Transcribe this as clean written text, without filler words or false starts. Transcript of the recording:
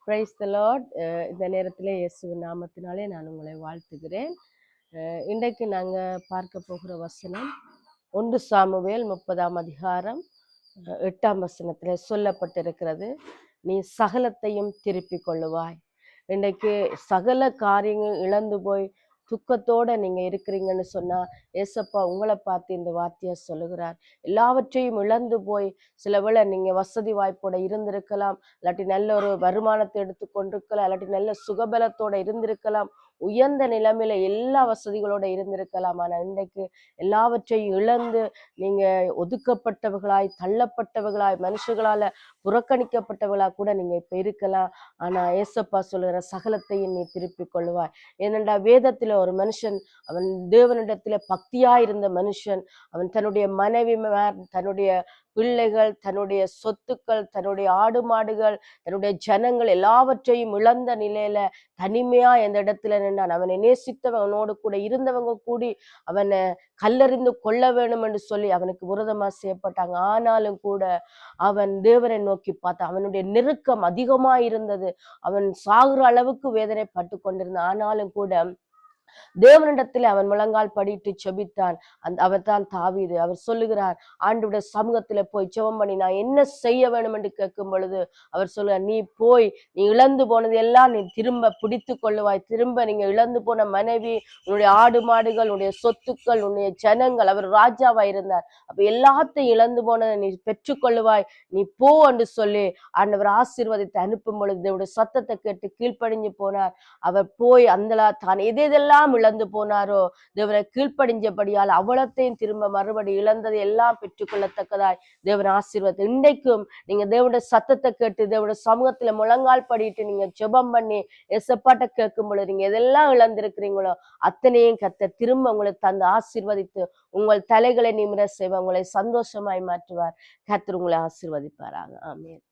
Praise the Lord. இந்த நேரத்திலே இயேசுவின் நாமத்தினாலே நான் உங்களை வாழ்த்துகிறேன். இன்றைக்கு நாங்கள் பார்க்க போகிற வசனம் 1 சாமுவேல் 30ஆம் அதிகாரம் 8ஆம் வசனத்தில் சொல்லப்பட்டிருக்கிறது. நீ சகலத்தையும் திருப்பிக் கொள்ளுவாய். இன்றைக்கு சகல காரியங்கள் இழந்து போய் துக்கத்தோட நீங்க இருக்கிறீங்கன்னு சொன்னா ஏசப்பா உங்களை பார்த்து இந்த வார்த்தையை சொல்லுகிறார். எல்லாவற்றையும் இழந்து போய் சில வேளை நீங்க வசதி வாய்ப்போட இருந்திருக்கலாம், இல்லாட்டி நல்ல ஒரு வருமானத்தை எடுத்து கொண்டிருக்கலாம், இல்லாட்டி நல்ல சுகபலத்தோட இருந்திருக்கலாம், உயர்ந்த நிலைமையில எல்லா வசதிகளோட இருந்திருக்கலாம். ஆனா இன்றைக்கு எல்லாவற்றையும் இழந்து நீங்க ஒதுக்கப்பட்டவர்களாய், தள்ளப்பட்டவர்களாய், மனுஷர்களால புறக்கணிக்கப்பட்டவர்களா கூட நீங்க இப்ப இருக்கலாம். ஆனா ஏசப்பா சொல்லுகிற சகலத்தையும் நீ திருப்பிக் கொள்வாய். ஏனென்றா வேதத்துல ஒரு மனுஷன், அவன் தேவனிடத்துல பக்தியா இருந்த மனுஷன், அவன் தன்னுடைய மனைவி, தன்னுடைய பிள்ளைகள், தன்னுடைய சொத்துக்கள், தன்னுடைய ஆடு மாடுகள், தன்னுடைய ஜனங்கள் எல்லாவற்றையும் இழந்த நிலையில தனிமையா எந்த இடத்துல நின்றான். அவனை நேசித்தவனோடு கூட இருந்தவங்க கூடி அவனை கல்லறிந்து கொள்ள வேணும் என்று சொல்லி அவனுக்கு விரோதமா செய்யப்பட்டாங்க. ஆனாலும் கூட அவன் தேவனை நோக்கி பார்த்தான். அவனுடைய நெருக்கம் அதிகமா இருந்தது. அவன் சாகுற அளவுக்கு வேதனை பட்டு கொண்டிருந்தான். ஆனாலும் கூட தேவனிடத்தில் அவன் முழங்கால் படிட்டு செபித்தான். அவர் தான் தாவீது. அவர் சொல்லுகிறார், ஆண்டவருடைய சமூகத்துல போய் ஜெபம் பண்ணி நான் என்ன செய்ய வேணும் என்று கேட்கும் பொழுது அவர் சொல்லுவார், நீ போய் நீ இழந்து போனது எல்லாம் நீ திரும்ப பிடித்து கொள்ளுவாய். திரும்ப நீங்க இழந்து போன மனைவி, உன்னுடைய ஆடு மாடுகள், உன்னுடைய சொத்துக்கள், உன்னுடைய ஜனங்கள், அவர் ராஜாவா இருந்தார். அப்ப எல்லாத்தையும் இழந்து போனதை நீ பெற்றுக்கொள்ளுவாய், நீ போ என்று சொல்லி ஆண்டவர் ஆசீர்வாதத்தை அனுப்பும் பொழுது தேவனுடைய சத்தத்தை கேட்டு கீழ்ப்படிஞ்சு போனார். அவர் போய் அந்த தான் எதெல்லாம் இழந்து போனாரோ தேவனை கீழ்ப்படிஞ்சபடியால் அவ்வளத்தையும் திரும்ப மறுபடி இழந்ததை எல்லாம் பெற்றுக்கொள்ளத்தக்கதாய் தேவன் ஆசீர்வாதத்தை. இன்றைக்கும் நீங்க தேவனுடைய சத்தத்தை கேட்டு தேவனுடைய சமூகத்துல முழங்கால் படிட்டு நீங்க ஜெபம் பண்ணி எசப்பாட்ட கேட்கும் பொழுது நீங்க எதெல்லாம் இழந்திருக்கிறீங்களோ அத்தனையும் கர்த்தர் திரும்ப உங்களை தந்து ஆசீர்வதித்து உங்கள் தலைகளை நிமிர செய்வார், உங்களை சந்தோஷமாய் மாற்றுவார். கர்த்தர் உங்களை ஆசீர்வதிப்பாராக. ஆமென்.